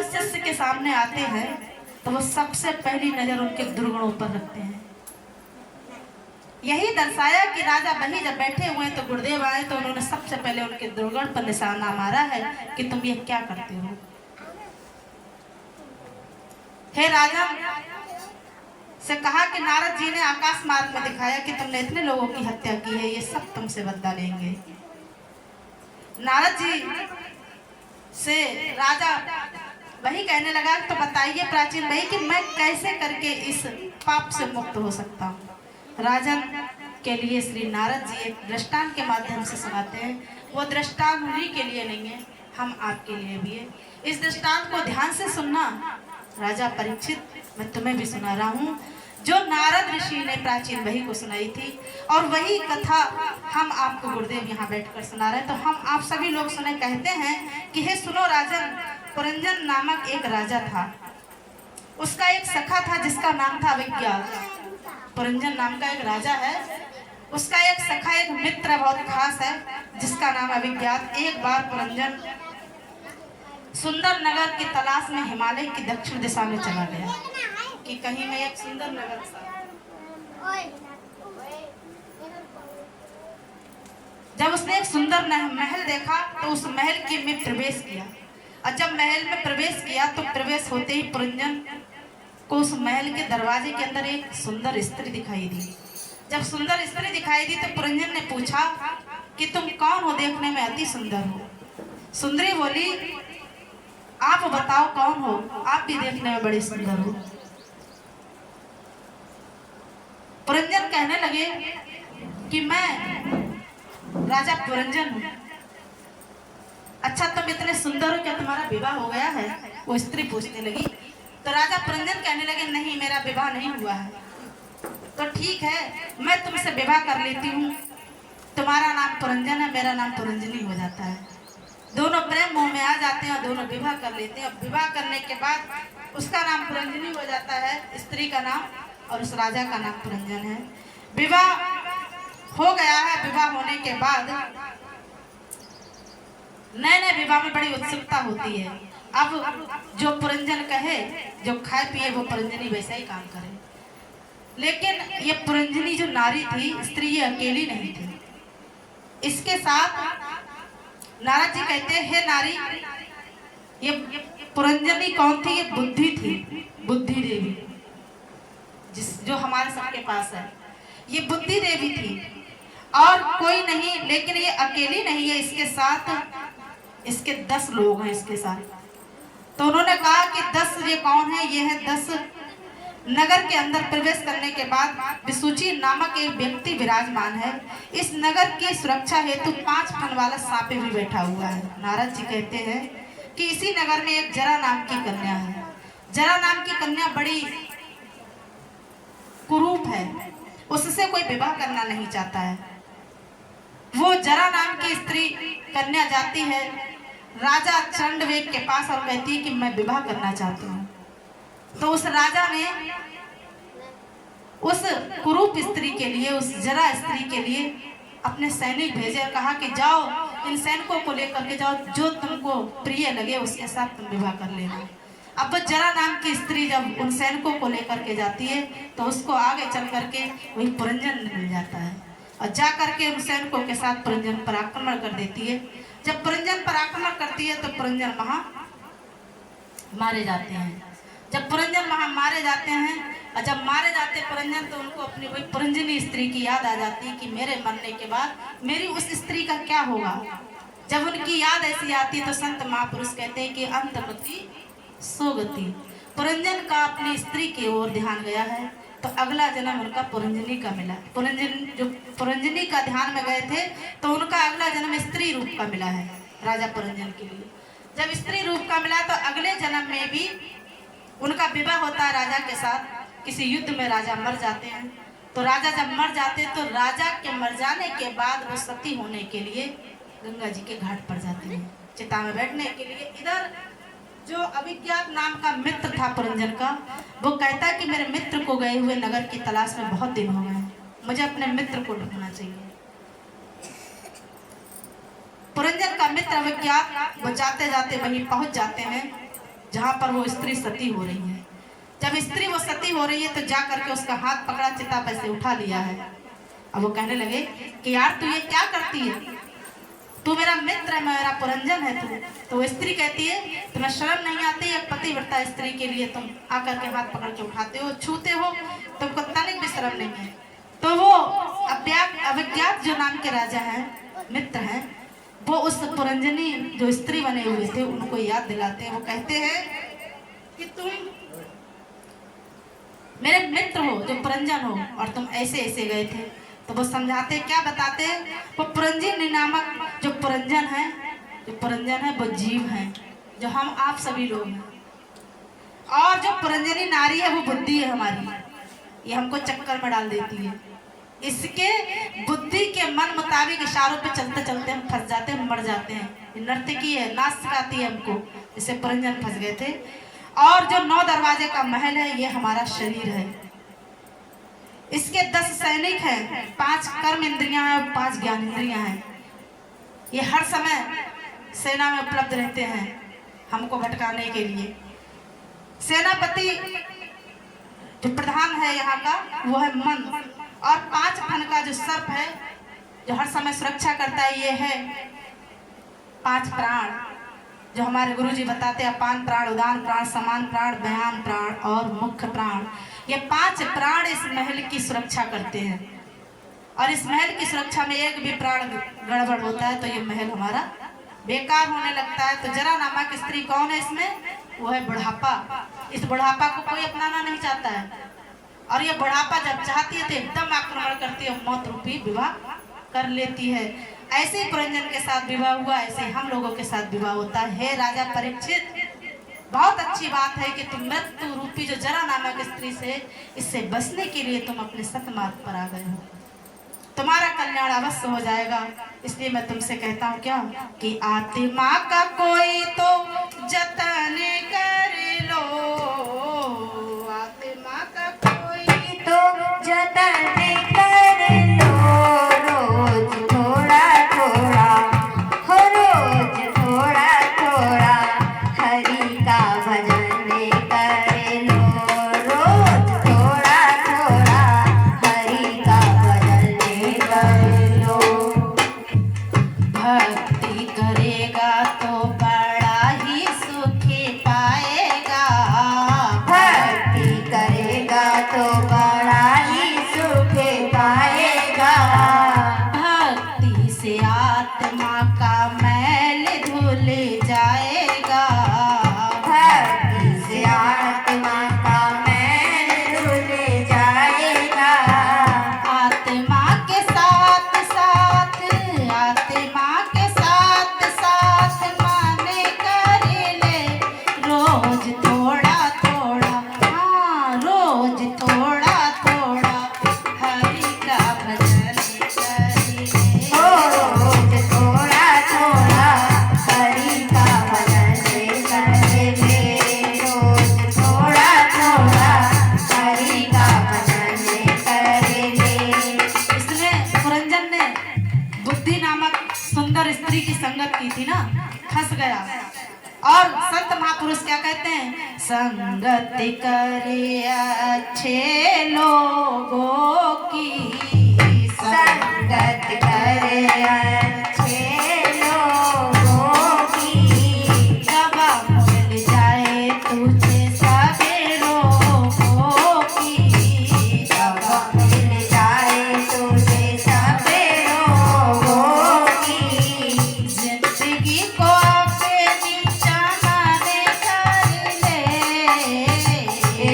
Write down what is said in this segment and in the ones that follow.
शिष्य के सामने आते हैं तो वो सबसे पहली नजर उनके दुर्गुणों पर रखते हैं। यही दर्शाया कि राजा बही जब बैठे हुए तो गुरुदेव आए तो उन्होंने सबसे पहले उनके दुर्गुण पर निशाना मारा है कि तुम ये क्या करते हो। हे राजा से कहा कि नारद जी ने आकाश मार्ग में दिखाया कि तुमने इतने लोगों की हत्या की है, ये सब तुमसे बदला लेंगे। नारद जी से राजा वही कहने लगा तो बताइए प्राचीन भाई कि मैं कैसे करके इस पाप से मुक्त हो सकता हूँ। राजन के लिए श्री नारद जी एक दृष्टांत के माध्यम से सुनाते हैं। वो दृष्टांत उन्हीं के लिए नहीं है, हम आपके लिए भी है। इस दृष्टांत को ध्यान से सुनना। राजा परीक्षित, मैं तुम्हें भी सुना रहा हूँ जो नारद ऋषि ने प्राचीन वही को सुनाई थी, और वही कथा हम आपको गुरुदेव यहाँ बैठकर सुना रहे हैं। तो हम आप सभी लोग सुने। कहते हैं कि हे सुनो राजन, पुरंजन नामक एक राजा था। उसका एक सखा था जिसका नाम था अविज्ञात। पुरंजन नाम का एक राजा है, उसका एक सखा, एक मित्र बहुत खास है जिसका नाम अविज्ञात। एक बार पुरंजन सुंदर नगर की तलाश में हिमालय की दक्षिण दिशा में चला गया कि कहीं मैं एक सुंदर नगर जब उसने एक सुंदर महल देखा तो उस महल के में प्रवेश किया, और जब महल में प्रवेश किया तो प्रवेश होते ही पुरंजन को उस महल के दरवाजे के अंदर एक सुंदर स्त्री दिखाई दी। जब सुंदर स्त्री दिखाई दी तो पुरंजन ने पूछा कि तुम कौन हो, देखने में अति सुंदर हो। सुंदरी बोली, आप बताओ कौन हो, आप भी देखने में बड़े सुंदर हो। पुरंजन कहने लगे कि मैं राजा पुरंजन हूँ। अच्छा तुम इतने सुंदर हो, क्या तुम्हारा विवाह हो गया है? वो स्त्री पूछने लगी। तो राजा पुरंजन कहने लगे, नहीं मेरा विवाह नहीं हुआ है। तो ठीक है, मैं तुमसे विवाह कर लेती हूँ। तुम्हारा नाम पुरंजन है, मेरा नाम पुरंजनी हो जाता है। दोनों प्रेम मोह में आ जाते हैं, दोनों विवाह कर लेते हैं। विवाह करने के बाद उसका नाम पुरंजनी हो जाता है, स्त्री का नाम, और उस राजा का नाम पुरंजन है। विवाह हो गया है। विवाह होने के बाद नए नए विवाह में बड़ी उत्सुकता होती है। अब जो पुरंजन कहे, जो खाए पिए, वो पुरंजनी वैसा ही काम करे। लेकिन ये पुरंजनी जो नारी थी, स्त्री, ये अकेली नहीं थी। इसके साथ नारद जी कहते हैं, हे नारी, ये पुरंजनी कौन थी? ये बुद्धि थी, बुद्धि देवी, जो हमारे सबके पास है। ये बुद्धि देवी थी और कोई नहीं। लेकिन ये अकेली नहीं है, इसके साथ इसके 10 लोग हैं इसके साथ। तो उन्होंने कहा कि 10 ये कौन है? ये है 10। नगर के अंदर प्रवेश करने के बाद विसूची नामक एक व्यक्ति विराजमान है। इस नगर की सुरक्षा हेतु 5 फन वाला सांपे भी बैठा हुआ है। नारद जी कहते हैं कि इसी नगर में एक जरा नाम की कन्या है। जरा नाम की कन्या बड़ी कुरूप है, उससे कोई विवाह करना नहीं चाहता है। वो जरा नाम की स्त्री कन्या जाती है राजा चंडवेग के पास और कहती है कि मैं विवाह करना चाहती हूँ। तो उस राजा ने उस कुरूप स्त्री के लिए, उस जरा स्त्री के लिए अपने सैनिक भेजे, कहा कि जाओ इन सैनिकों को लेकर के जाओ, जो तुमको प्रिय लगे उसके साथ तुम विवाह कर लेना। अब वो जरा नाम की स्त्री जब उन सैनिकों को लेकर के जाती है तो उसको आगे चल करके वही पुरंजन मिल जाता है, और जा करके उन सैनिकों के साथ पुरंजन पर आक्रमण कर देती है। जब पुरंजन पर आक्रमण करती है तो पुरंजन वहां मारे जाते हैं। जब पुरंजन वहां मारे जाते हैं, और जब मारे जाते पुरंजन, तो उनको अपनी वही पुरंजनी स्त्री की याद आ जाती है कि मेरे मरने के बाद मेरी उस स्त्री का क्या होगा। जब उनकी याद ऐसी आती है तो संत महापुरुष कहते हैं कि अंतगति सोगति। पुरंजन का अपनी स्त्री की ओर ध्यान गया है तो अगला जन्म उनका पुरंजनी का मिला। पुरंजनी का ध्यान में गए थे तो उनका अगला जन्म स्त्री रूप का मिला है राजा पुरंजन के लिए। जब स्त्री रूप का मिला तो अगले जन्म में भी उनका विवाह होता है राजा के साथ। किसी युद्ध में राजा मर जाते हैं, तो राजा जब मर जाते हैं तो राजा के मर जाने के बाद वो सती होने के लिए गंगा जी के घाट पर जाती है चिता में बैठने के लिए। इधर जो अविज्ञात नाम का मित्र था पुरंजन का, वो कहता है कि मेरे मित्र को गए हुए नगर की तलाश में बहुत दिन हो गए, मुझे अपने मित्र को ढूंढना चाहिए। पुरंजन का मित्र अविज्ञात वो जाते जाते वहीं पहुंच जाते हैं जहाँ पर वो स्त्री सती हो रही है। जब स्त्री वो सती हो रही है तो जा करके उसका हाथ पकड़ा, चिता पर से उठा लिया है। अब वो कहने लगे कि यार तू ये क्या करती है, तू मेरा मित्र है, मेरा पुरंजन है तू। तो वो स्त्री कहती है तुम्हें शर्म नहीं आती, एक पतिव्रता स्त्री के लिए तुम आकर के हाथ पकड़ के उठाते हो, छूते हो, तुमको तनिक भी शर्म नहीं है। तो वो अभिज्ञात जो नाम के राजा हैं, मित्र हैं, वो उस पुरंजनी जो स्त्री बने हुए थे उनको याद दिलाते हैं। वो कहते हैं कि तुम मेरे मित्र हो जो पुरंजन हो और तुम ऐसे ऐसे गए थे। तो वो समझाते क्या बताते, वो पुरंजनी नामक जो पुरंजन है वो जीव है, जो हम आप सभी लोग हैं। और जो पुरंजनी नारी है वो बुद्धि है हमारी, ये हमको चक्कर में डाल देती है। इसके बुद्धि के मन मुताबिक इशारों पे चलते चलते हम फंस जाते हैं, मर जाते हैं। नर्तकी है, नाच सिखाती है हमको, जिससे पुरंजन फंस गए थे। और जो 9 दरवाजे का महल है ये हमारा शरीर है। इसके 10 सैनिक हैं, 5 कर्म इंद्रियां हैं और 5 ज्ञान इंद्रियां हैं। ये हर समय सेना में उपलब्ध रहते हैं हमको भटकाने के लिए। सेनापति जो प्रधान है यहाँ का वो है मन, और 5 फन का जो सर्प है जो हर समय सुरक्षा करता है ये है 5 प्राण, जो हमारे गुरुजी बताते हैं अपान प्राण, उदान प्राण, समान प्राण, बयान प्राण और मुख्य प्राण। ये 5 प्राण इस महल की सुरक्षा करते हैं। और इस महल की सुरक्षा में एक भी प्राण गड़बड़ होता है तो ये महल हमारा बेकार होने लगता है। तो जरा नामक स्त्री कौन है इसमें, वो है बुढ़ापा। इस बुढ़ापा को कोई अपनाना नहीं चाहता है, और ये बुढ़ापा जब चाहती है तो एकदम आक्रमण करती है, मौत रूपी विवाह कर लेती है। ऐसे ही पुरंजन के साथ विवाह हुआ, ऐसे हम लोगों के साथ विवाह होता है। हे राजा परीक्षित, बहुत अच्छी बात है कि तुम मृत्यु रूपी जो जरा नामक स्त्री से इससे बचने के लिए तुम अपने सतमार्ग पर आ गए हो। तुम्हारा कल्याण अवश्य हो जाएगा। इसलिए मैं तुमसे कहता हूँ क्या कि आत्मा का कोई तो जतन कर लो, आत्मा का कोई तो जतन कर लो, रोज थोड़ा थोड़ा हो, रोज थोड़ा थोड़ा हरि का भजन कर लो, रोज थोड़ा थोड़ा हरि का भजन कर लो। भक्ति करेगा तो बड़ा ही सुखी पाएगा, भक्ति करेगा तो बड़ा ही सुख पाएगा, भक्ति से आत्मा का मैल धुल जाएगा, भक्ति से आत्मा का मैल धुल जाएगा, आत्मा के साथ साथ, आत्मा के साथ साथ मन कर ले रोज थोड़ा थोड़ा, हाँ रोज थोड़ा थोड़ा हरि का भजन कर ले। रोज थोड़ा थोड़ा हरि का भजन कर ले, रोज थोड़ा थोड़ा हरि का भजन कर ले। इसने पुरंजन ने बुद्धि नामक सुंदर स्त्री की संगत की थी ना, फंस गया। और संत महापुरुष क्या कहते हैं, संगत करे अच्छे लोगों की, संगत करे अच्छे लोगों की, दवा मिल जाए तुझे सबे रोगों की, दवा मिल जाए तुझे सबे रोगों की, जिंदगी को अपनी चमन कर ले,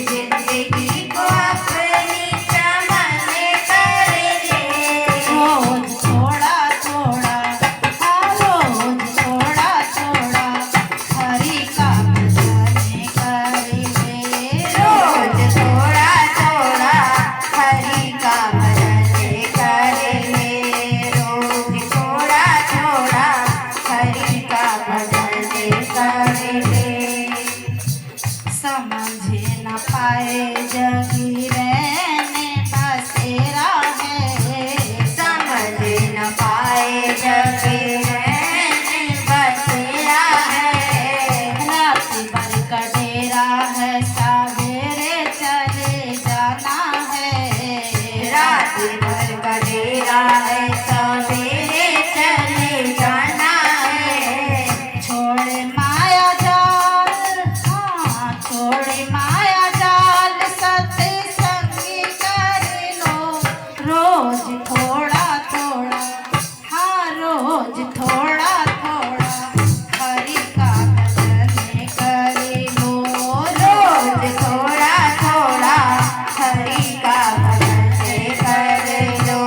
जिंदगी को अपनी चमन कर ले, रोज थोड़ा थोड़ा, हाँ रोज थोड़ा थोड़ा हरि का भजन कर ले, रोज थोड़ा थोड़ा हरि का भजन कर ले, रोज थोड़ा थोड़ा हरि का भजन कर ले। समझ न पाए जगी रहने बसेरा है, समझ न पाए जग रहने बसेरा है, रात भर कट गडेरा है सवेरे चले जाना है रात भर का डेरा है सवेरे चले जाना है छोड़े माया जाल हाँ छोड़े माया जाल सत्संगी कर लो रोज थोड़ा थोड़ा हाँ रोज थोड़ा थोड़ा हरि का भजन कर लो रोज थोड़ा थोड़ा हरि का भजन कर लो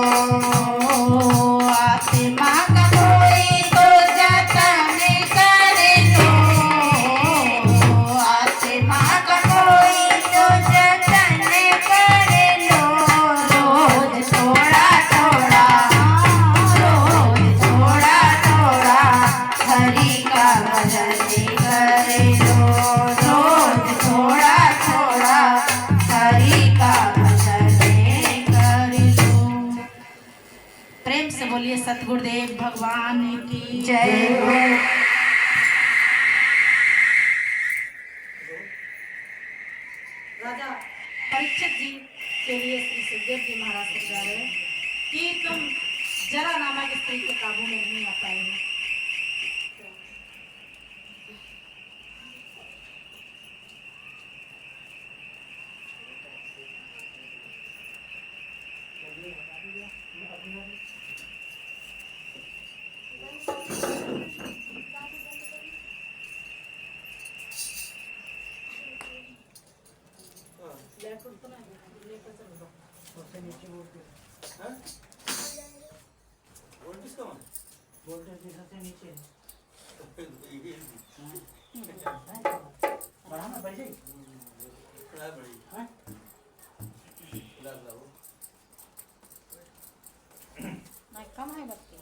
आत्मा का कोई तो जतन कर लो आत्मा का कोई तो जतन कर लो रोज थोड़ा थोड़ा रोज थोड़ा थोड़ा हरि का भजन कर लो रोज थोड़ा थोड़ा हरि का भजन कर लो। प्रेम से बोलिए सतगुरुदेव भगवान की जय हो। राजा परीक्षित जी के लिए श्री सुखदेव जी महाराज समझा रहे हैं कि तुम जरा नामक स्त्री के काबू में नहीं आ पाए हो कम है बस